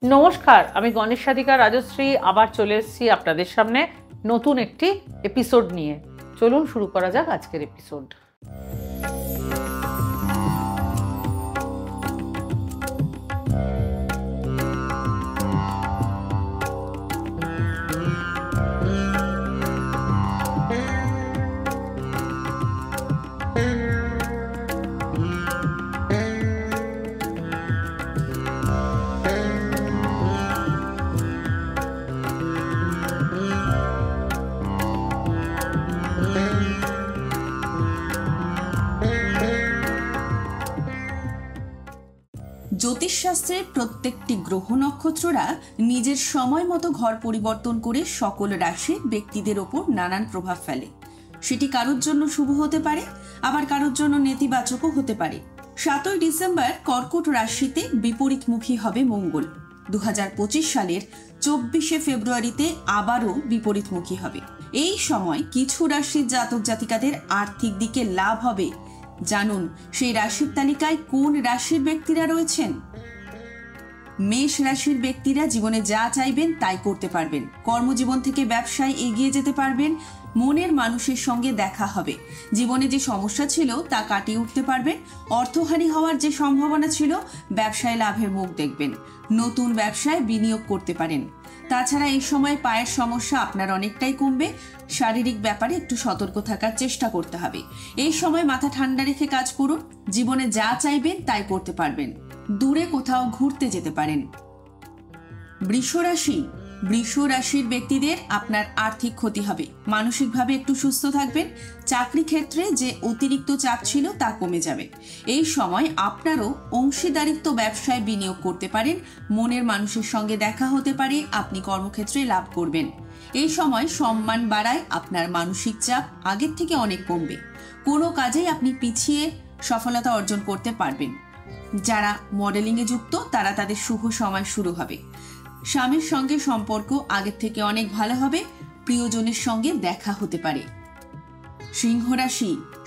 নমস্কার, আমি গণেশ সাধিকা রাজশ্রী আবার চলে এসেছি আপনাদের সামনে নতুন একটি এপিসোড নিয়ে। চলুন শুরু করা যাক আজকের এপিসোড। জ্যোতিষশাস্ত্রে প্রত্যেকটি গ্রহ নক্ষত্ররা নিজের সময় মতো ঘর পরিবর্তন করে সকল রাশির ব্যক্তিদের ওপর নানান প্রভাব ফেলে। সেটি কারোর জন্য শুভ হতে পারে, আবার কারোর জন্য নেতিবাচকও হতে পারে। 7ই ডিসেম্বর কর্কট রাশিতে বিপরীতমুখী হবে মঙ্গল। 2025 সালের 24শে ফেব্রুয়ারিতে আবারও বিপরীতমুখী হবে। এই সময় কিছু রাশির জাতক জাতিকাদের আর্থিক দিকে লাভ হবে। জানুন সেই রাশির তালিকায় কোন রাশির ব্যক্তিরা রয়েছেন। মেষ রাশির ব্যক্তিরা জীবনে যা চাইবেন তাই করতে পারবেন। কর্মজীবন থেকে ব্যবসায় এগিয়ে যেতে পারবেন। মনের মানুষের সঙ্গে দেখা হবে। জীবনে যে সমস্যা ছিল তা কাটিয়ে উঠতে পারবেন। অর্থহানি হওয়ার যে সম্ভাবনা ছিল, ব্যবসায় লাভের মুখ দেখবেন। নতুন ব্যবসায় বিনিয়োগ করতে পারেন। তাছাড়া এই সময় পায়ের সমস্যা আপনার অনেকটাই কমবে। শারীরিক ব্যাপারে একটু সতর্ক থাকার চেষ্টা করতে হবে। এই সময় মাথা ঠান্ডা রেখে কাজ করুন। জীবনে যা চাইবেন তাই করতে পারবেন। দূরে কোথাও ঘুরতে যেতে পারেন। বৃষ রাশির ব্যক্তিদের আপনার আর্থিক ক্ষতি হবে। মানসিকভাবে একটু সুস্থ থাকবেন। চাকরি ক্ষেত্রে যে অতিরিক্ত চাপ ছিল তা কমে যাবে। এই সময় আপনারও অংশীদারিত্ব ব্যবসায় বিনিয়োগ করতে পারেন। মনের মানুষের সঙ্গে দেখা হতে পারে, আপনি কর্মক্ষেত্রে লাভ করবেন। এই সময় সম্মান বাড়ায়, আপনার মানসিক চাপ আগের থেকে অনেক কমবে। কোনো কাজেই আপনি পিছিয়ে সফলতা অর্জন করতে পারবেন। যারা মডেলিংয়ে যুক্ত তারা তাদের শুভ সময় শুরু হবে। স্বামীর সঙ্গে সম্পর্ক আগের থেকে অনেক ভালো হবে। প্রিয়জনের সঙ্গে দেখা হতে পারে।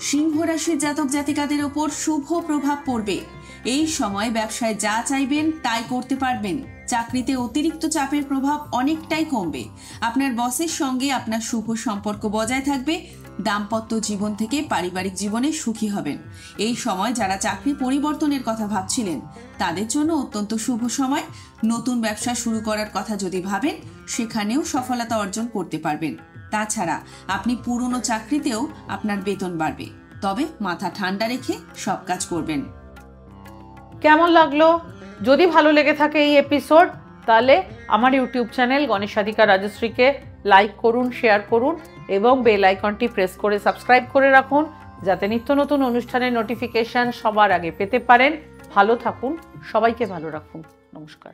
সিংহ রাশির জাতক জাতিকাদের ওপর শুভ প্রভাব পড়বে। এই সময় ব্যবসায় যা চাইবেন তাই করতে পারবেন। চাকরিতে অতিরিক্ত চাপের প্রভাব অনেকটাই কমবে। আপনার বসের সঙ্গে আপনার শুভ সম্পর্ক বজায় থাকবে। দাম্পত্য জীবন থেকে পারিবারিক জীবনে সুখী হবেন। এই সময় যারা চাকরি পরিবর্তনের কথা ভাবছিলেন তাদের জন্য অত্যন্ত শুভ সময়। নতুন ব্যবসা শুরু করার কথা যদি ভাবেন, সেখানেও সফলতা অর্জন করতে পারবেন। তাছাড়া আপনি পুরনো চাকরিতেও আপনার বেতন বাড়বে। তবে মাথা ঠান্ডা রেখে সব কাজ করবেন। কেমন লাগলো? যদি ভালো লেগে থাকে এই এপিসোড, তাহলে আমার ইউটিউব চ্যানেল গণেশ সাধিকা রাজশ্রীকে লাইক করুন, শেয়ার করুন এবং বেল আইকনটি প্রেস করে সাবস্ক্রাইব করে রাখুন, যাতে নিত্য নতুন অনুষ্ঠানের নোটিফিকেশন সবার আগে পেতে পারেন। ভালো থাকুন, সবাইকে ভালো রাখুন। নমস্কার।